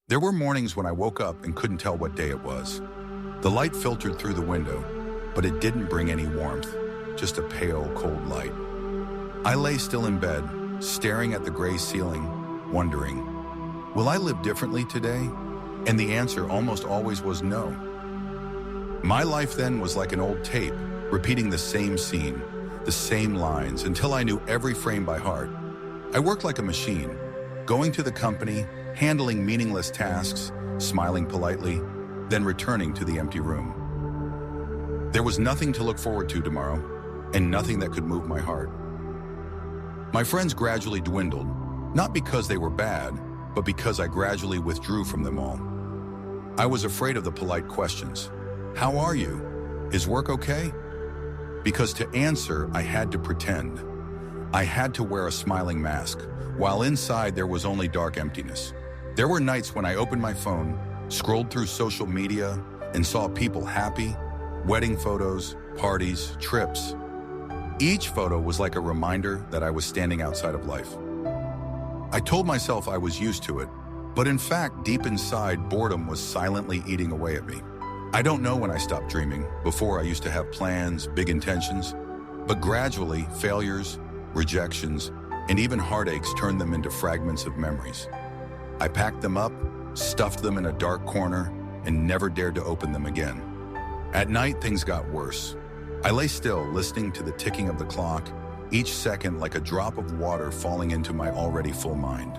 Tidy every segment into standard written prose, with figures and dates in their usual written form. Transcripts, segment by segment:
There were mornings when I woke up and couldn't tell what day it was. The light filtered through the window, but it didn't bring any warmth, just a pale, cold light. I lay still in bed, staring at the gray ceiling, wondering, will I live differently today? And the answer almost always was no. My life then was like an old tape, repeating the same scene, the same lines, until I knew every frame by heart. I worked like a machine, going to the company, handling meaningless tasks, smiling politely, then returning to the empty room. There was nothing to look forward to tomorrow, and nothing that could move my heart. My friends gradually dwindled, not because they were bad, but because I gradually withdrew from them all. I was afraid of the polite questions. How are you? Is work okay? Because to answer, I had to pretend. I had to wear a smiling mask, while inside there was only dark emptiness. There were nights when I opened my phone, scrolled through social media, and saw people happy, wedding photos, parties, trips. Each photo was like a reminder that I was standing outside of life. I told myself I was used to it, but in fact, deep inside, boredom was silently eating away at me. I don't know when I stopped dreaming. Before, I used to have plans, big intentions, but gradually, failures, rejections, and even heartaches turned them into fragments of memories. I packed them up, stuffed them in a dark corner, and never dared to open them again. At night, things got worse. I lay still, listening to the ticking of the clock, each second like a drop of water falling into my already full mind.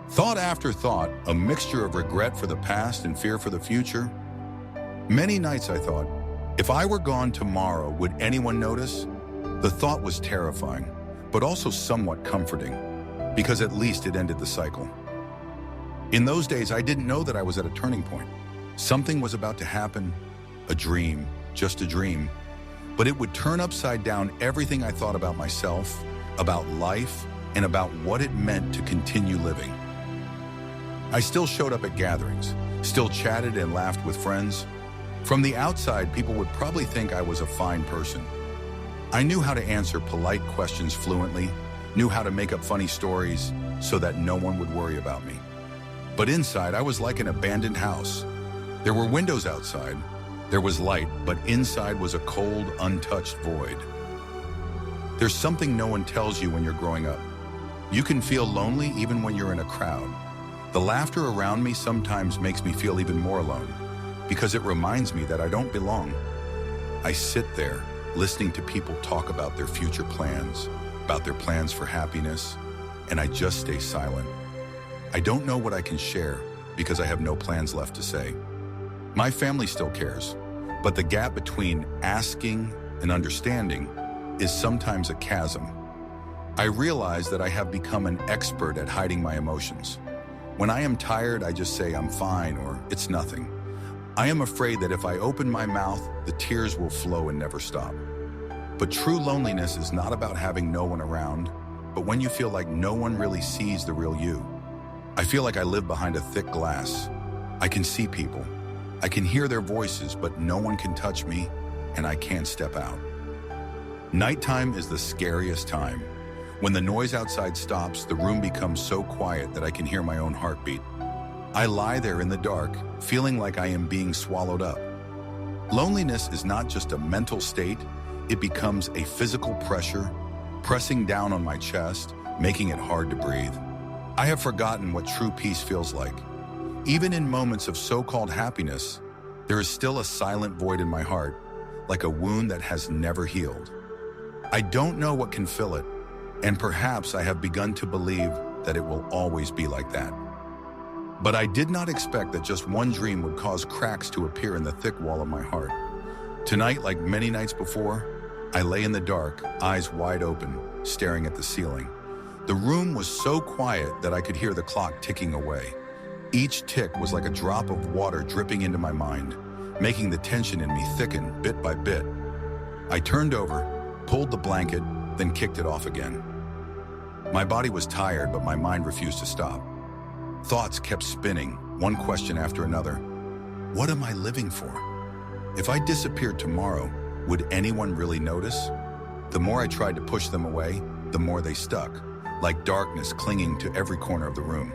Thought after thought, a mixture of regret for the past and fear for the future. Many nights I thought, if I were gone tomorrow, would anyone notice? The thought was terrifying, but also somewhat comforting, because at least it ended the cycle. In those days, I didn't know that I was at a turning point. Something was about to happen, a dream, just a dream, but it would turn upside down everything I thought about myself, about life, and about what it meant to continue living. I still showed up at gatherings, still chatted and laughed with friends. From the outside, people would probably think I was a fine person. I knew how to answer polite questions fluently, knew how to make up funny stories so that no one would worry about me. But inside, I was like an abandoned house. There were windows outside, there was light, but inside was a cold, untouched void. There's something no one tells you when you're growing up. You can feel lonely even when you're in a crowd. The laughter around me sometimes makes me feel even more alone, because it reminds me that I don't belong. I sit there, listening to people talk about their future plans, about their plans for happiness, and I just stay silent. I don't know what I can share because I have no plans left to say. My family still cares, but the gap between asking and understanding is sometimes a chasm. I realize that I have become an expert at hiding my emotions. When I am tired, I just say I'm fine or it's nothing. I am afraid that if I open my mouth, the tears will flow and never stop. But true loneliness is not about having no one around, but when you feel like no one really sees the real you. I feel like I live behind a thick glass. I can see people. I can hear their voices, but no one can touch me, and I can't step out. Nighttime is the scariest time. When the noise outside stops, the room becomes so quiet that I can hear my own heartbeat. I lie there in the dark, feeling like I am being swallowed up. Loneliness is not just a mental state, it becomes a physical pressure, pressing down on my chest, making it hard to breathe. I have forgotten what true peace feels like. Even in moments of so-called happiness, there is still a silent void in my heart, like a wound that has never healed. I don't know what can fill it, and perhaps I have begun to believe that it will always be like that. But I did not expect that just one dream would cause cracks to appear in the thick wall of my heart. Tonight, like many nights before, I lay in the dark, eyes wide open, staring at the ceiling. The room was so quiet that I could hear the clock ticking away. Each tick was like a drop of water dripping into my mind, making the tension in me thicken bit by bit. I turned over, pulled the blanket, then kicked it off again. My body was tired, but my mind refused to stop. Thoughts kept spinning, one question after another. What am I living for? If I disappeared tomorrow, would anyone really notice? The more I tried to push them away, the more they stuck, like darkness clinging to every corner of the room.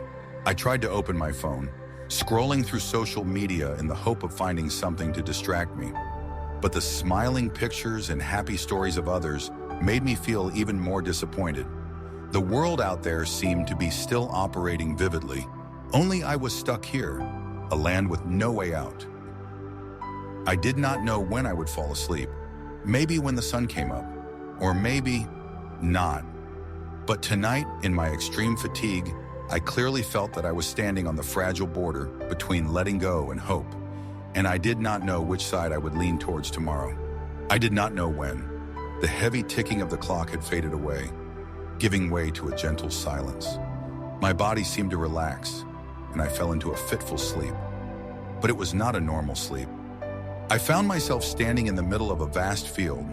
I tried to open my phone, scrolling through social media in the hope of finding something to distract me. But the smiling pictures and happy stories of others made me feel even more disappointed. The world out there seemed to be still operating vividly, only I was stuck here, a land with no way out. I did not know when I would fall asleep. Maybe when the sun came up, or maybe not. But tonight, in my extreme fatigue, I clearly felt that I was standing on the fragile border between letting go and hope, and I did not know which side I would lean towards tomorrow. I did not know when. The heavy ticking of the clock had faded away, giving way to a gentle silence. My body seemed to relax, and I fell into a fitful sleep. But it was not a normal sleep. I found myself standing in the middle of a vast field.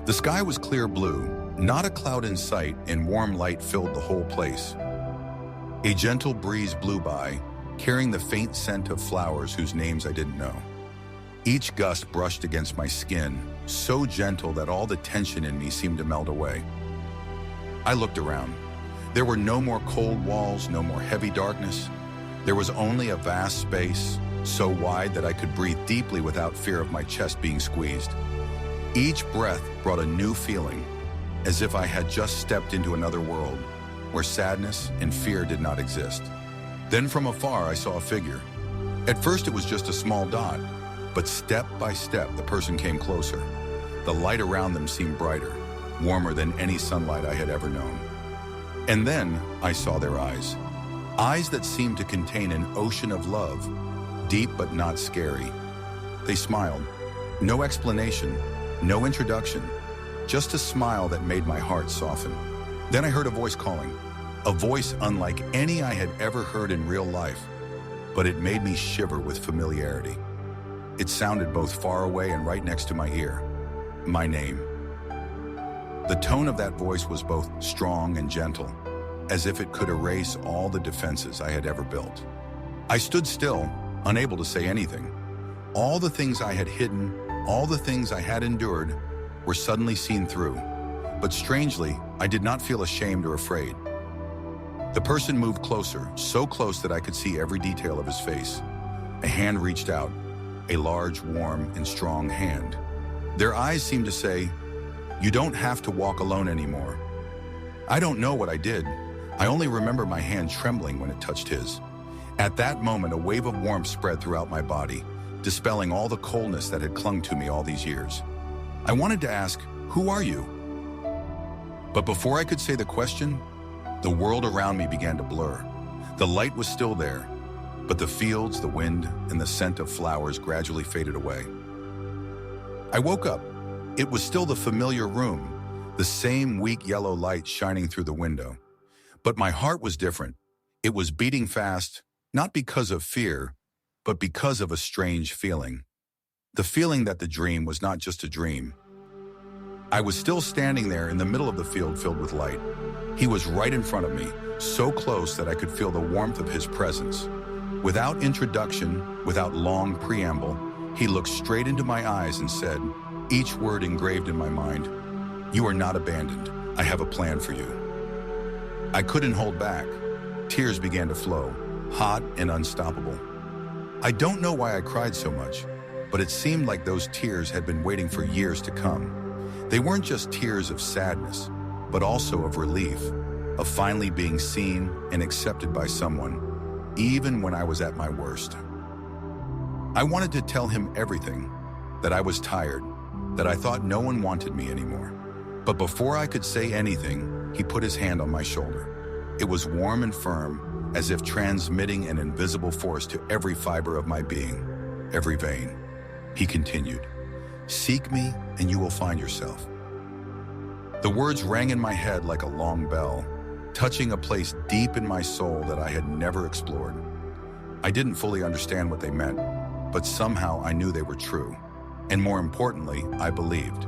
The sky was clear blue, not a cloud in sight, and warm light filled the whole place. A gentle breeze blew by, carrying the faint scent of flowers whose names I didn't know. Each gust brushed against my skin, so gentle that all the tension in me seemed to melt away. I looked around. There were no more cold walls, no more heavy darkness. There was only a vast space, so wide that I could breathe deeply without fear of my chest being squeezed. Each breath brought a new feeling, as if I had just stepped into another world, where sadness and fear did not exist. Then from afar I saw a figure. At first it was just a small dot, but step by step the person came closer. The light around them seemed brighter, warmer than any sunlight I had ever known. And then I saw their eyes. Eyes that seemed to contain an ocean of love, deep but not scary. They smiled. No explanation, no introduction, just a smile that made my heart soften. Then I heard a voice calling, a voice unlike any I had ever heard in real life, but it made me shiver with familiarity. It sounded both far away and right next to my ear. My name. The tone of that voice was both strong and gentle, as if it could erase all the defenses I had ever built. I stood still, unable to say anything. All the things I had hidden, all the things I had endured, were suddenly seen through. But strangely, I did not feel ashamed or afraid. The person moved closer, so close that I could see every detail of his face. A hand reached out, a large, warm, and strong hand. Their eyes seemed to say, "You don't have to walk alone anymore." I don't know what I did. I only remember my hand trembling when it touched his. At that moment, a wave of warmth spread throughout my body, dispelling all the coldness that had clung to me all these years. I wanted to ask, "Who are you?" But before I could say the question, the world around me began to blur. The light was still there, but the fields, the wind, and the scent of flowers gradually faded away. I woke up. It was still the familiar room, the same weak yellow light shining through the window. But my heart was different. It was beating fast, not because of fear, but because of a strange feeling. The feeling that the dream was not just a dream. I was still standing there in the middle of the field filled with light. He was right in front of me, so close that I could feel the warmth of his presence. Without introduction, without long preamble, he looked straight into my eyes and said, each word engraved in my mind, "You are not abandoned. I have a plan for you." I couldn't hold back. Tears began to flow, hot and unstoppable. I don't know why I cried so much, but it seemed like those tears had been waiting for years to come. They weren't just tears of sadness, but also of relief, of finally being seen and accepted by someone, even when I was at my worst. I wanted to tell him everything, that I was tired, that I thought no one wanted me anymore. But before I could say anything, he put his hand on my shoulder. It was warm and firm, as if transmitting an invisible force to every fiber of my being, every vein. He continued, "Seek me and you will find yourself." The words rang in my head like a long bell, touching a place deep in my soul that I had never explored. I didn't fully understand what they meant, but somehow I knew they were true. And more importantly, I believed.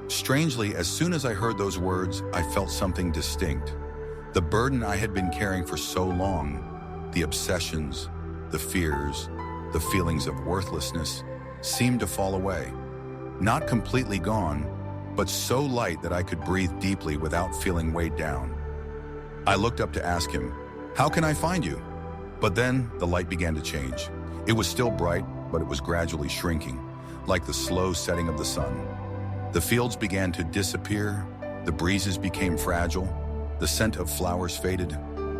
Strangely, as soon as I heard those words, I felt something distinct. The burden I had been carrying for so long, the obsessions, the fears, the feelings of worthlessness, seemed to fall away. Not completely gone, but so light that I could breathe deeply without feeling weighed down. I looked up to ask him, "How can I find you?" But then the light began to change. It was still bright, but it was gradually shrinking, like the slow setting of the sun. The fields began to disappear, the breezes became fragile, the scent of flowers faded.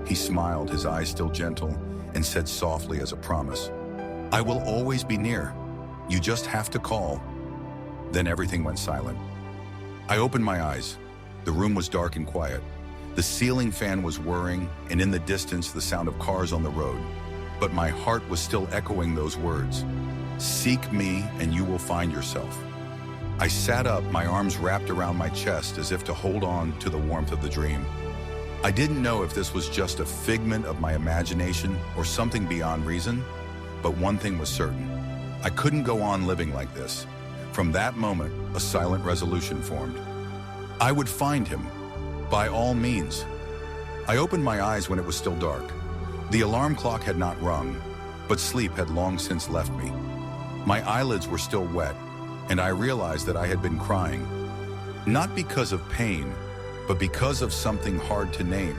He smiled, his eyes still gentle, and said softly as a promise, "I will always be near. You just have to call." Then everything went silent. I opened my eyes. The room was dark and quiet. The ceiling fan was whirring, and in the distance, the sound of cars on the road. But my heart was still echoing those words. "Seek me, and you will find yourself." I sat up, my arms wrapped around my chest as if to hold on to the warmth of the dream. I didn't know if this was just a figment of my imagination or something beyond reason, but one thing was certain. I couldn't go on living like this. From that moment, a silent resolution formed. I would find him, by all means. I opened my eyes when it was still dark. The alarm clock had not rung, but sleep had long since left me. My eyelids were still wet, and I realized that I had been crying. Not because of pain, but because of something hard to name,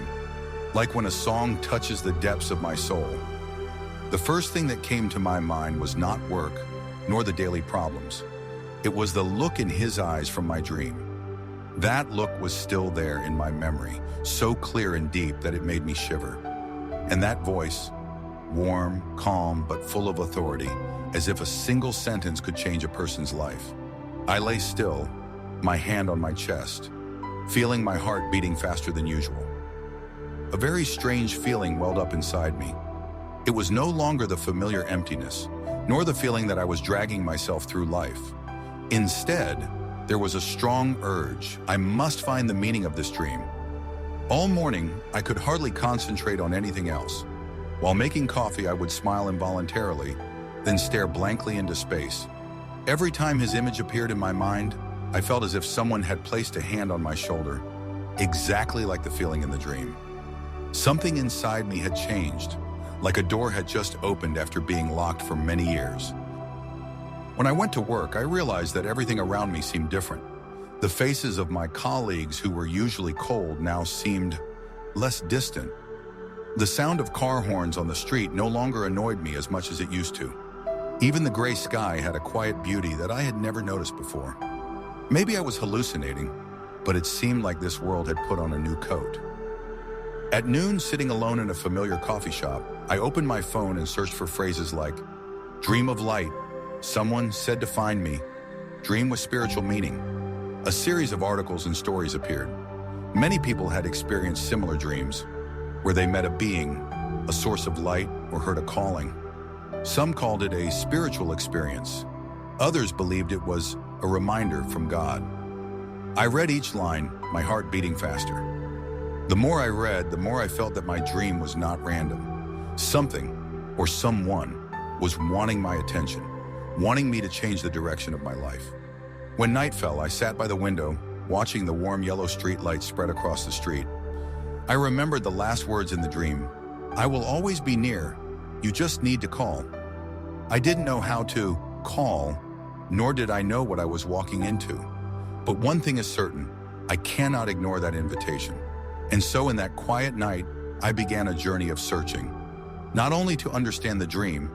like when a song touches the depths of my soul. The first thing that came to my mind was not work, nor the daily problems. It was the look in his eyes from my dream. That look was still there in my memory, so clear and deep that it made me shiver. And that voice, warm, calm, but full of authority, as if a single sentence could change a person's life. I lay still, my hand on my chest, feeling my heart beating faster than usual. A very strange feeling welled up inside me. It was no longer the familiar emptiness, nor the feeling that I was dragging myself through life. Instead, there was a strong urge. I must find the meaning of this dream. All morning, I could hardly concentrate on anything else. While making coffee, I would smile involuntarily, then stare blankly into space. Every time his image appeared in my mind, I felt as if someone had placed a hand on my shoulder, exactly like the feeling in the dream. Something inside me had changed, like a door had just opened after being locked for many years. When I went to work, I realized that everything around me seemed different. The faces of my colleagues who were usually cold now seemed less distant. The sound of car horns on the street no longer annoyed me as much as it used to. Even the gray sky had a quiet beauty that I had never noticed before. Maybe I was hallucinating, but it seemed like this world had put on a new coat. At noon, sitting alone in a familiar coffee shop, I opened my phone and searched for phrases like, "Dream of light," "Someone said to find me," "Dream with spiritual meaning." A series of articles and stories appeared. Many people had experienced similar dreams, where they met a being, a source of light, or heard a calling. Some called it a spiritual experience. Others believed it was a reminder from God. I read each line, my heart beating faster. The more I read, the more I felt that my dream was not random. Something, or someone, was wanting my attention, wanting me to change the direction of my life. When night fell, I sat by the window, watching the warm yellow street light spread across the street. I remembered the last words in the dream, "I will always be near. You just need to call." I didn't know how to call, nor did I know what I was walking into. But one thing is certain, I cannot ignore that invitation. And so in that quiet night, I began a journey of searching, not only to understand the dream,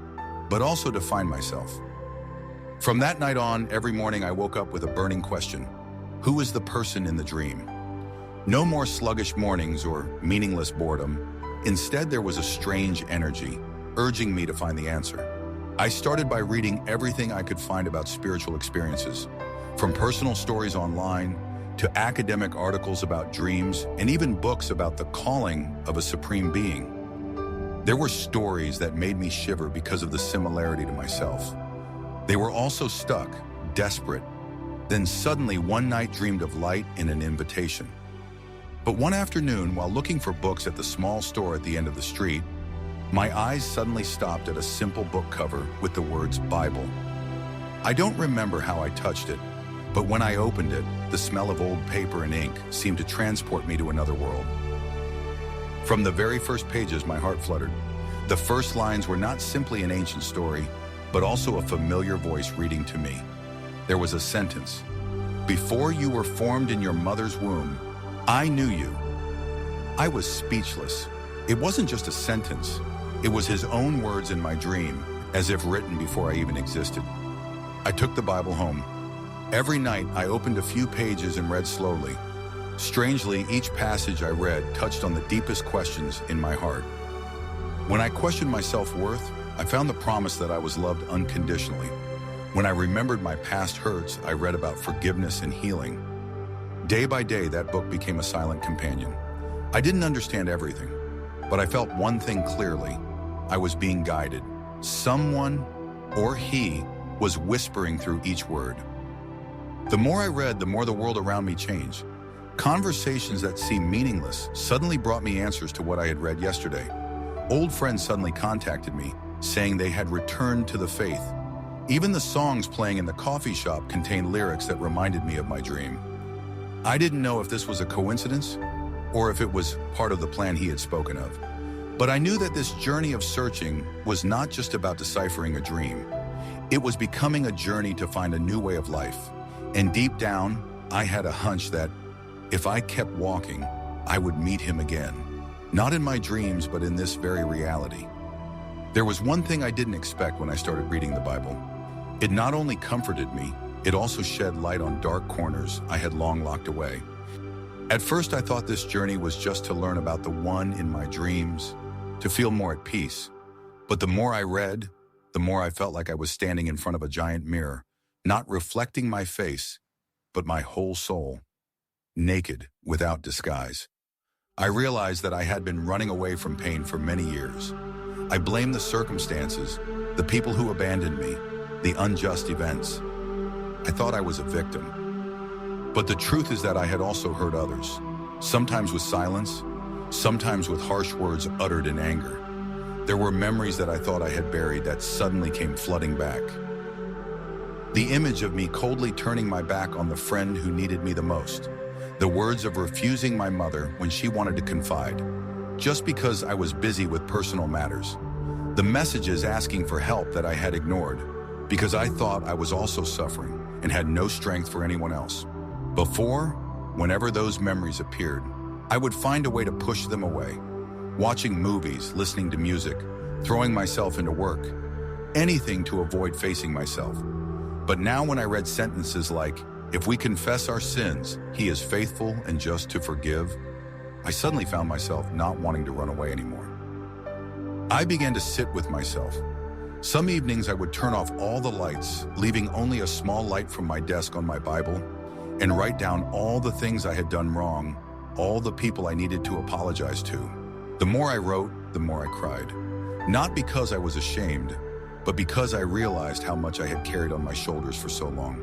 but also to find myself. From that night on, every morning I woke up with a burning question. Who is the person in the dream? No more sluggish mornings or meaningless boredom. Instead, there was a strange energy, urging me to find the answer. I started by reading everything I could find about spiritual experiences, from personal stories online to academic articles about dreams and even books about the calling of a supreme being. There were stories that made me shiver because of the similarity to myself. They were also stuck, desperate, then suddenly one night dreamed of light and an invitation. But one afternoon, while looking for books at the small store at the end of the street, my eyes suddenly stopped at a simple book cover with the words Bible. I don't remember how I touched it, but when I opened it, the smell of old paper and ink seemed to transport me to another world. From the very first pages, my heart fluttered. The first lines were not simply an ancient story, but also a familiar voice reading to me. There was a sentence, "Before you were formed in your mother's womb, I knew you." I was speechless. It wasn't just a sentence. It was his own words in my dream, as if written before I even existed. I took the Bible home. Every night, I opened a few pages and read slowly. Strangely, each passage I read touched on the deepest questions in my heart. When I questioned my self-worth, I found the promise that I was loved unconditionally. When I remembered my past hurts, I read about forgiveness and healing. Day by day, that book became a silent companion. I didn't understand everything, but I felt one thing clearly. I was being guided. Someone, or he, was whispering through each word. The more I read, the more the world around me changed. Conversations that seemed meaningless suddenly brought me answers to what I had read yesterday. Old friends suddenly contacted me, saying they had returned to the faith. Even the songs playing in the coffee shop contained lyrics that reminded me of my dream. I didn't know if this was a coincidence or if it was part of the plan he had spoken of. But I knew that this journey of searching was not just about deciphering a dream. It was becoming a journey to find a new way of life. And deep down, I had a hunch that if I kept walking, I would meet him again. Not in my dreams, but in this very reality. There was one thing I didn't expect when I started reading the Bible. It not only comforted me, it also shed light on dark corners I had long locked away. At first, I thought this journey was just to learn about the one in my dreams, to feel more at peace. But the more I read, the more I felt like I was standing in front of a giant mirror, not reflecting my face, but my whole soul, naked, without disguise. I realized that I had been running away from pain for many years. I blamed the circumstances, the people who abandoned me, the unjust events. I thought I was a victim. But the truth is that I had also hurt others, sometimes with silence, sometimes with harsh words uttered in anger. There were memories that I thought I had buried that suddenly came flooding back. The image of me coldly turning my back on the friend who needed me the most. The words of refusing my mother when she wanted to confide, just because I was busy with personal matters. The messages asking for help that I had ignored, because I thought I was also suffering and had no strength for anyone else. Before, whenever those memories appeared, I would find a way to push them away. Watching movies, listening to music, throwing myself into work, anything to avoid facing myself. But now when I read sentences like, "If we confess our sins, he is faithful and just to forgive," I suddenly found myself not wanting to run away anymore. I began to sit with myself. Some evenings I would turn off all the lights, leaving only a small light from my desk on my Bible, and write down all the things I had done wrong, all the people I needed to apologize to. The more I wrote, the more I cried. Not because I was ashamed, but because I realized how much I had carried on my shoulders for so long.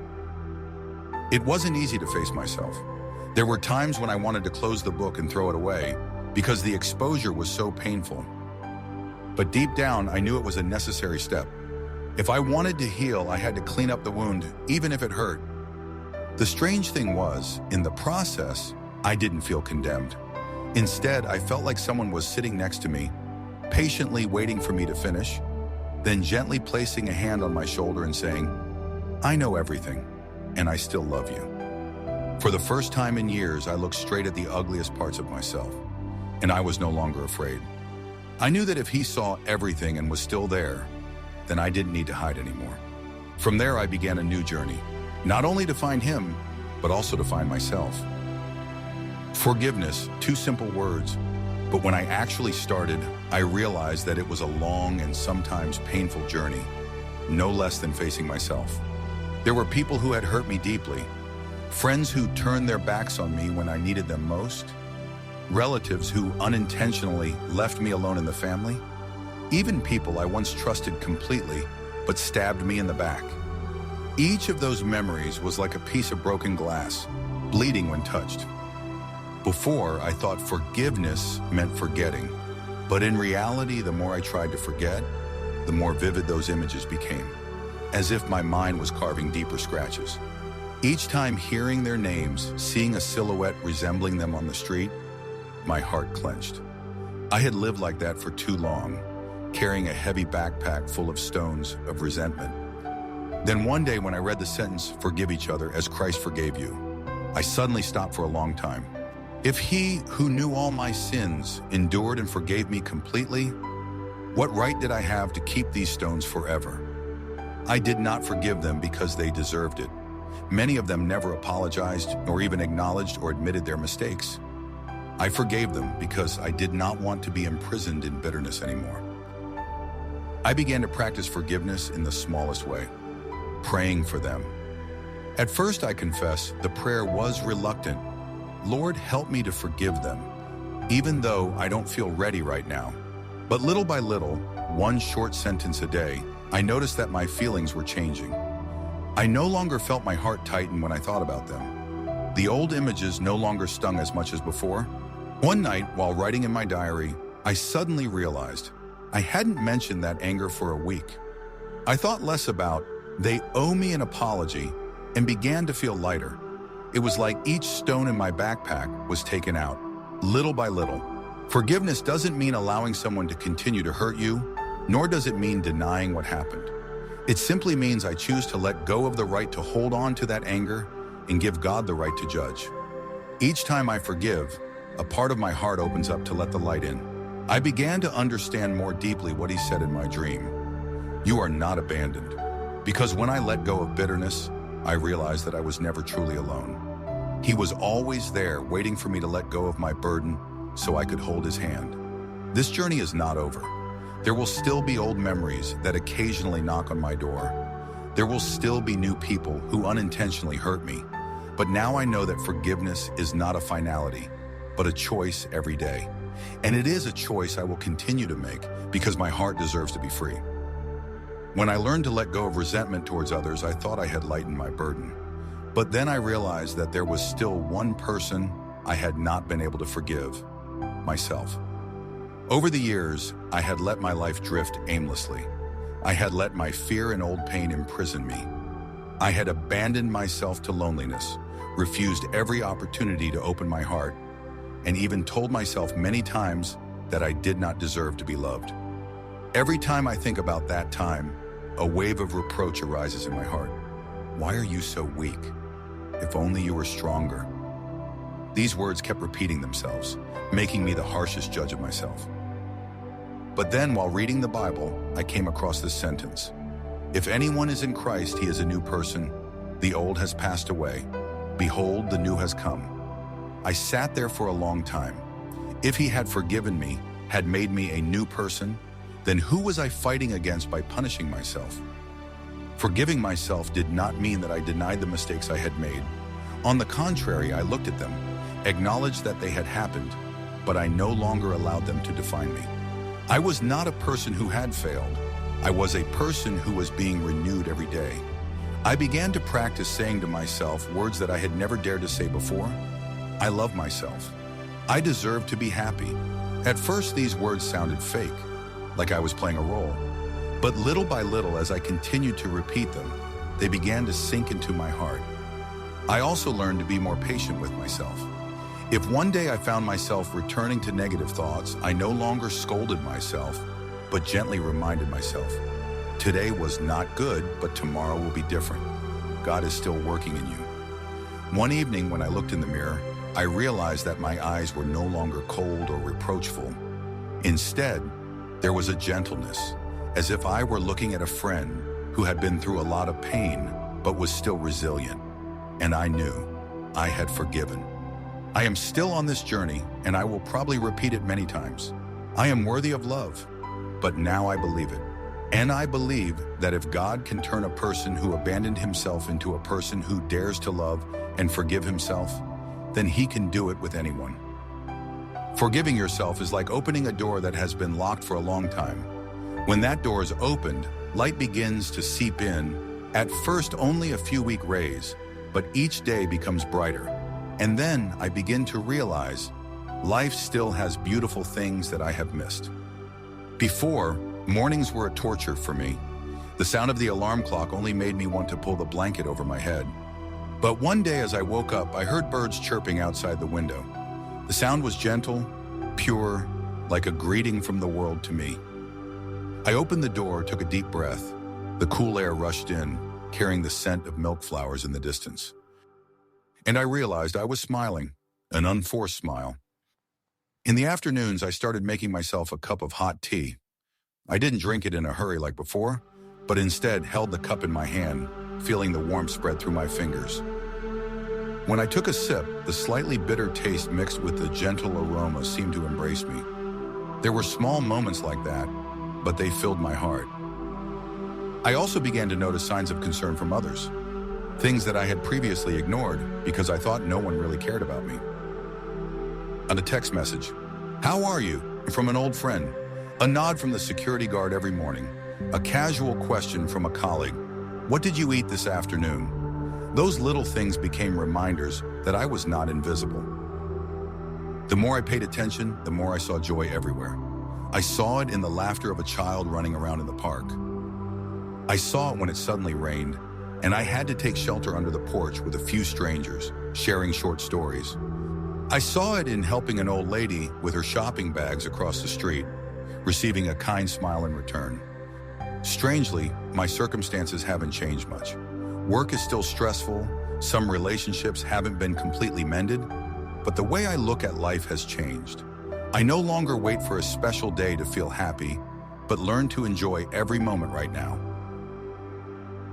It wasn't easy to face myself. There were times when I wanted to close the book and throw it away because the exposure was so painful. But deep down, I knew it was a necessary step. If I wanted to heal, I had to clean up the wound, even if it hurt. The strange thing was, in the process, I didn't feel condemned. Instead, I felt like someone was sitting next to me, patiently waiting for me to finish, then gently placing a hand on my shoulder and saying, "I know everything, and I still love you." For the first time in years, I looked straight at the ugliest parts of myself, and I was no longer afraid. I knew that if he saw everything and was still there, then I didn't need to hide anymore. From there, I began a new journey, not only to find him, but also to find myself. Forgiveness, two simple words, but when I actually started, I realized that it was a long and sometimes painful journey, no less than facing myself. There were people who had hurt me deeply, friends who turned their backs on me when I needed them most, relatives who unintentionally left me alone in the family, even people I once trusted completely but stabbed me in the back. Each of those memories was like a piece of broken glass, bleeding when touched. Before, I thought forgiveness meant forgetting, but in reality, the more I tried to forget, the more vivid those images became, as if my mind was carving deeper scratches. Each time hearing their names, seeing a silhouette resembling them on the street, my heart clenched. I had lived like that for too long, carrying a heavy backpack full of stones of resentment. Then one day when I read the sentence, "Forgive each other as Christ forgave you," I suddenly stopped for a long time. If he who knew all my sins endured and forgave me completely, What right did I have to keep these stones forever? I did not forgive them because they deserved it. Many of them never apologized nor even acknowledged or admitted their mistakes. I forgave them because I did not want to be imprisoned in bitterness anymore. I began to practice forgiveness in the smallest way, praying for them. At first, I confess, the prayer was reluctant. Lord, help me to forgive them, even though I don't feel ready right now. But little by little, one short sentence a day, I noticed that my feelings were changing. I no longer felt my heart tighten when I thought about them. The old images no longer stung as much as before. One night, while writing in my diary, I suddenly realized I hadn't mentioned that anger for a week. I thought less about, they owe me an apology, and began to feel lighter. It was like each stone in my backpack was taken out, little by little. Forgiveness doesn't mean allowing someone to continue to hurt you, nor does it mean denying what happened. It simply means I choose to let go of the right to hold on to that anger and give God the right to judge. Each time I forgive, a part of my heart opens up to let the light in. I began to understand more deeply what he said in my dream. You are not abandoned. Because when I let go of bitterness, I realized that I was never truly alone. He was always there waiting for me to let go of my burden so I could hold his hand. This journey is not over. There will still be old memories that occasionally knock on my door. There will still be new people who unintentionally hurt me. But now I know that forgiveness is not a finality, but a choice every day. And it is a choice I will continue to make because my heart deserves to be free. When I learned to let go of resentment towards others, I thought I had lightened my burden. But then I realized that there was still one person I had not been able to forgive, myself. Over the years, I had let my life drift aimlessly. I had let my fear and old pain imprison me. I had abandoned myself to loneliness, refused every opportunity to open my heart, and even told myself many times that I did not deserve to be loved. Every time I think about that time, a wave of reproach arises in my heart. Why are you so weak? If only you were stronger. These words kept repeating themselves, making me the harshest judge of myself. But then, while reading the Bible, I came across this sentence. If anyone is in Christ, he is a new person. The old has passed away. Behold, the new has come. I sat there for a long time. If he had forgiven me, had made me a new person, then who was I fighting against by punishing myself? Forgiving myself did not mean that I denied the mistakes I had made. On the contrary, I looked at them, acknowledged that they had happened, but I no longer allowed them to define me. I was not a person who had failed. I was a person who was being renewed every day. I began to practice saying to myself words that I had never dared to say before. I love myself. I deserve to be happy. At first, these words sounded fake, like I was playing a role. But little by little, as I continued to repeat them, they began to sink into my heart. I also learned to be more patient with myself. If one day I found myself returning to negative thoughts, I no longer scolded myself, but gently reminded myself, today was not good, but tomorrow will be different. God is still working in you. One evening when I looked in the mirror, I realized that my eyes were no longer cold or reproachful. Instead, there was a gentleness, as if I were looking at a friend who had been through a lot of pain, but was still resilient. And I knew I had forgiven. I am still on this journey, and I will probably repeat it many times. I am worthy of love, but now I believe it. And I believe that if God can turn a person who abandoned himself into a person who dares to love and forgive himself, then he can do it with anyone. Forgiving yourself is like opening a door that has been locked for a long time. When that door is opened, light begins to seep in, at first only a few weak rays, but each day becomes brighter. And then I begin to realize life still has beautiful things that I have missed. Before, mornings were a torture for me. The sound of the alarm clock only made me want to pull the blanket over my head. But one day as I woke up, I heard birds chirping outside the window. The sound was gentle, pure, like a greeting from the world to me. I opened the door, took a deep breath. The cool air rushed in, carrying the scent of milk flowers in the distance. And I realized I was smiling, an unforced smile. In the afternoons, I started making myself a cup of hot tea. I didn't drink it in a hurry like before, but instead held the cup in my hand, feeling the warmth spread through my fingers. When I took a sip, the slightly bitter taste mixed with the gentle aroma seemed to embrace me. There were small moments like that, but they filled my heart. I also began to notice signs of concern from others, things that I had previously ignored because I thought no one really cared about me. On a text message, "How are you?" from an old friend, a nod from the security guard every morning, a casual question from a colleague, "What did you eat this afternoon?" Those little things became reminders that I was not invisible. The more I paid attention, the more I saw joy everywhere. I saw it in the laughter of a child running around in the park. I saw it when it suddenly rained, and I had to take shelter under the porch with a few strangers, sharing short stories. I saw it in helping an old lady with her shopping bags across the street, receiving a kind smile in return. Strangely, my circumstances haven't changed much. Work is still stressful, some relationships haven't been completely mended, but the way I look at life has changed. I no longer wait for a special day to feel happy, but learn to enjoy every moment right now.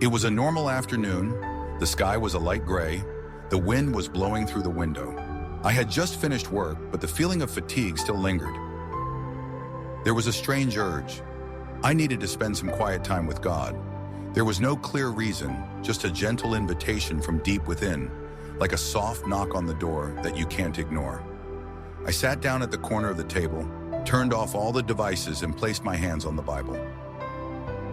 It was a normal afternoon. The sky was a light gray. The wind was blowing through the window. I had just finished work, but the feeling of fatigue still lingered. There was a strange urge. I needed to spend some quiet time with God. There was no clear reason, just a gentle invitation from deep within, like a soft knock on the door that you can't ignore. I sat down at the corner of the table, turned off all the devices, and placed my hands on the Bible.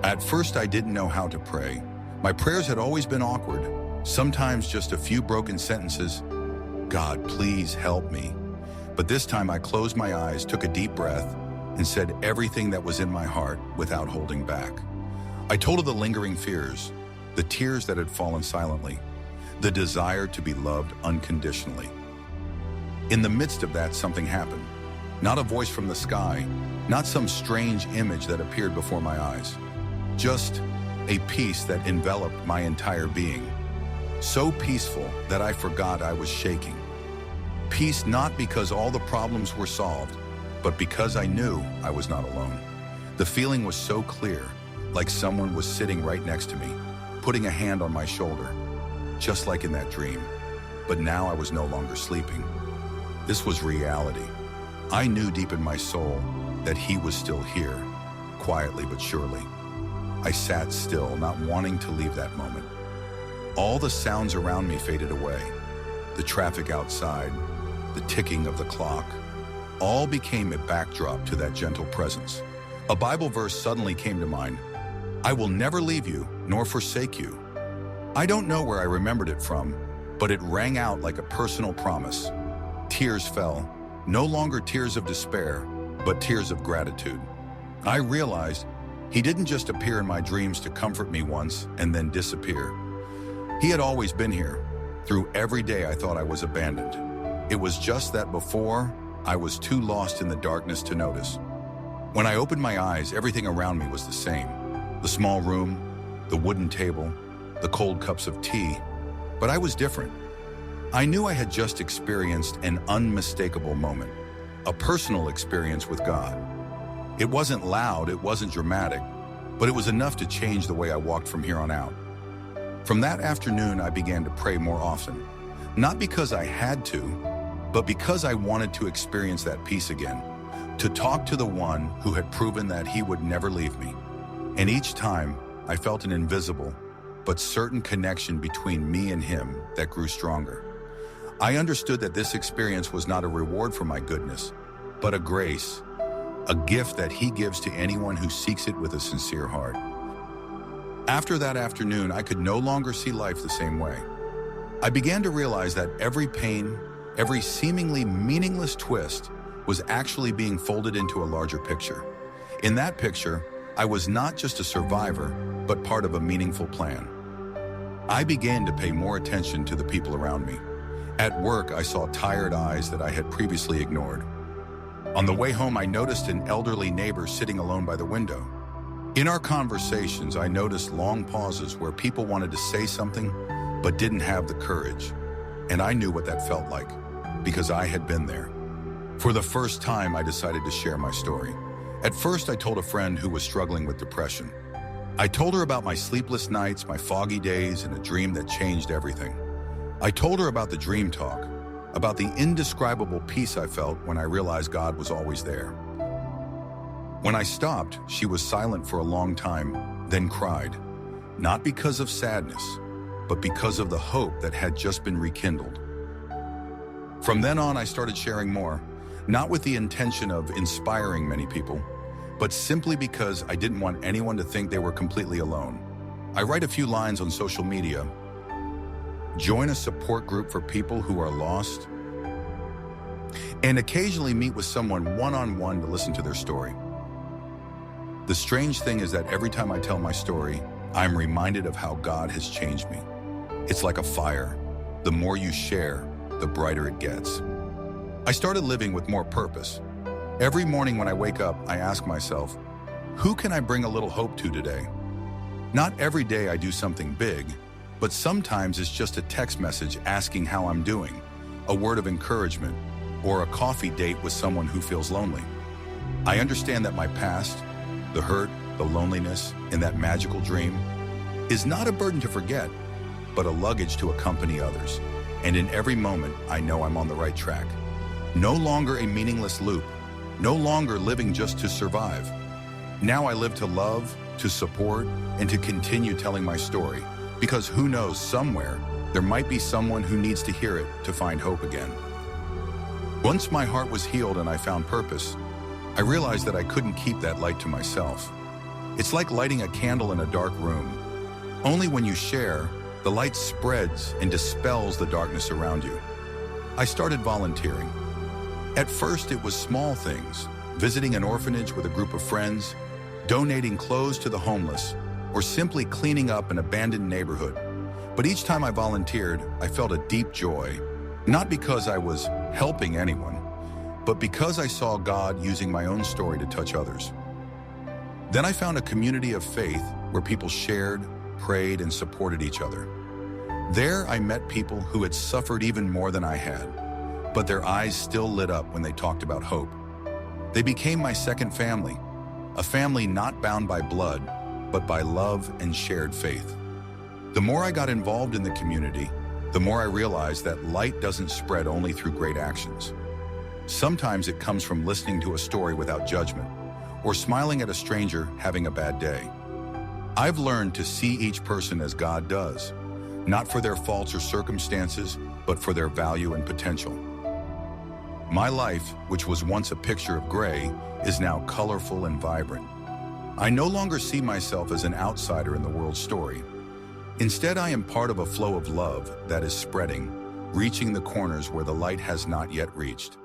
At first, I didn't know how to pray. My prayers had always been awkward, sometimes just a few broken sentences. "God, please help me." But this time I closed my eyes, took a deep breath, and said everything that was in my heart without holding back. I told of the lingering fears, the tears that had fallen silently, the desire to be loved unconditionally. In the midst of that, something happened. Not a voice from the sky, not some strange image that appeared before my eyes. Just a peace that enveloped my entire being. So peaceful that I forgot I was shaking. Peace not because all the problems were solved, but because I knew I was not alone. The feeling was so clear, like someone was sitting right next to me, putting a hand on my shoulder, just like in that dream. But now I was no longer sleeping. This was reality. I knew deep in my soul that He was still here, quietly but surely. I sat still, not wanting to leave that moment. All the sounds around me faded away. The traffic outside, the ticking of the clock, all became a backdrop to that gentle presence. A Bible verse suddenly came to mind. "I will never leave you nor forsake you." I don't know where I remembered it from, but it rang out like a personal promise. Tears fell, no longer tears of despair, but tears of gratitude. I realized He didn't just appear in my dreams to comfort me once and then disappear. He had always been here, through every day I thought I was abandoned. It was just that before, I was too lost in the darkness to notice. When I opened my eyes, everything around me was the same. The small room, the wooden table, the cold cups of tea, but I was different. I knew I had just experienced an unmistakable moment, a personal experience with God. It wasn't loud, it wasn't dramatic, but it was enough to change the way I walked from here on out. From that afternoon, I began to pray more often, not because I had to, but because I wanted to experience that peace again, to talk to the one who had proven that He would never leave me. And each time, I felt an invisible, but certain connection between me and Him that grew stronger. I understood that this experience was not a reward for my goodness, but a grace, a gift that He gives to anyone who seeks it with a sincere heart. After that afternoon, I could no longer see life the same way. I began to realize that every pain, every seemingly meaningless twist was actually being folded into a larger picture. In that picture, I was not just a survivor, but part of a meaningful plan. I began to pay more attention to the people around me. At work, I saw tired eyes that I had previously ignored. On the way home, I noticed an elderly neighbor sitting alone by the window. In our conversations, I noticed long pauses where people wanted to say something, but didn't have the courage. And I knew what that felt like, because I had been there. For the first time, I decided to share my story. At first, I told a friend who was struggling with depression. I told her about my sleepless nights, my foggy days, and a dream that changed everything. I told her about the dream talk, about the indescribable peace I felt when I realized God was always there. When I stopped, she was silent for a long time, then cried, not because of sadness, but because of the hope that had just been rekindled. From then on, I started sharing more, not with the intention of inspiring many people, but simply because I didn't want anyone to think they were completely alone. I write a few lines on social media, join a support group for people who are lost, and occasionally meet with someone one-on-one to listen to their story. The strange thing is that every time I tell my story, I'm reminded of how God has changed me. It's like a fire. The more you share, the brighter it gets. I started living with more purpose. Every morning when I wake up, I ask myself, who can I bring a little hope to today? Not every day I do something big, but sometimes it's just a text message asking how I'm doing, a word of encouragement, or a coffee date with someone who feels lonely. I understand that my past, the hurt, the loneliness, and that magical dream is not a burden to forget, but a luggage to accompany others. And in every moment, I know I'm on the right track. No longer a meaningless loop, no longer living just to survive. Now I live to love, to support, and to continue telling my story, because who knows, somewhere, there might be someone who needs to hear it to find hope again. Once my heart was healed and I found purpose, I realized that I couldn't keep that light to myself. It's like lighting a candle in a dark room. Only when you share, the light spreads and dispels the darkness around you. I started volunteering. At first, it was small things, visiting an orphanage with a group of friends, donating clothes to the homeless, or simply cleaning up an abandoned neighborhood. But each time I volunteered, I felt a deep joy, not because I was helping anyone, but because I saw God using my own story to touch others. Then I found a community of faith where people shared, prayed, and supported each other. There I met people who had suffered even more than I had, but their eyes still lit up when they talked about hope. They became my second family, a family not bound by blood, but by love and shared faith. The more I got involved in the community, the more I realized that light doesn't spread only through great actions. Sometimes it comes from listening to a story without judgment, or smiling at a stranger having a bad day. I've learned to see each person as God does, not for their faults or circumstances, but for their value and potential. My life, which was once a picture of gray, is now colorful and vibrant. I no longer see myself as an outsider in the world's story. Instead, I am part of a flow of love that is spreading, reaching the corners where the light has not yet reached.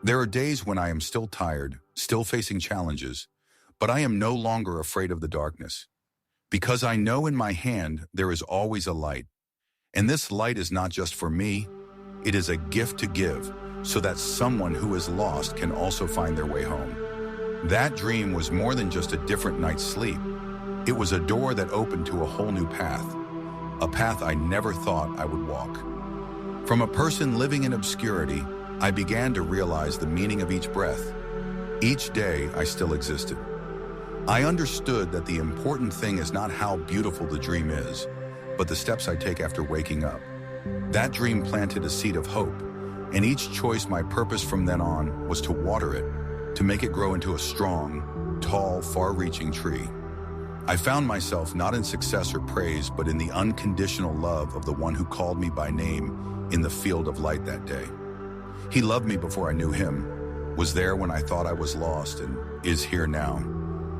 There are days when I am still tired, still facing challenges, but I am no longer afraid of the darkness. Because I know in my hand there is always a light. And this light is not just for me, it is a gift to give, so that someone who is lost can also find their way home. That dream was more than just a different night's sleep. It was a door that opened to a whole new path, a path I never thought I would walk. From a person living in obscurity, I began to realize the meaning of each breath. Each day, I still existed. I understood that the important thing is not how beautiful the dream is, but the steps I take after waking up. That dream planted a seed of hope, and each choice, my purpose from then on, was to water it, to make it grow into a strong, tall, far-reaching tree. I found myself not in success or praise, but in the unconditional love of the one who called me by name in the field of light that day. He loved me before I knew him, was there when I thought I was lost, and is here now,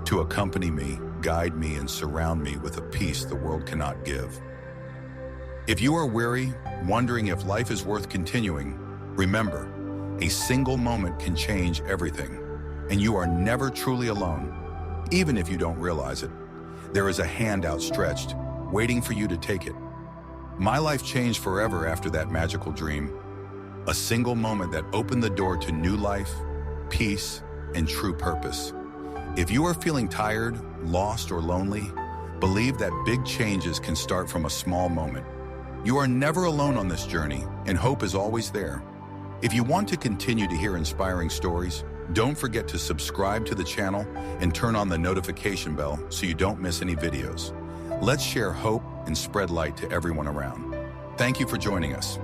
to accompany me, guide me, and surround me with a peace the world cannot give. If you are weary, wondering if life is worth continuing, remember, a single moment can change everything, and you are never truly alone, even if you don't realize it. There is a hand outstretched, waiting for you to take it. My life changed forever after that magical dream, a single moment that opened the door to new life, peace, and true purpose. If you are feeling tired, lost, or lonely, believe that big changes can start from a small moment. You are never alone on this journey, and hope is always there. If you want to continue to hear inspiring stories, Don't forget to subscribe to the channel and turn on the notification bell so you don't miss any videos. Let's share hope and spread light to everyone around. Thank you for joining us.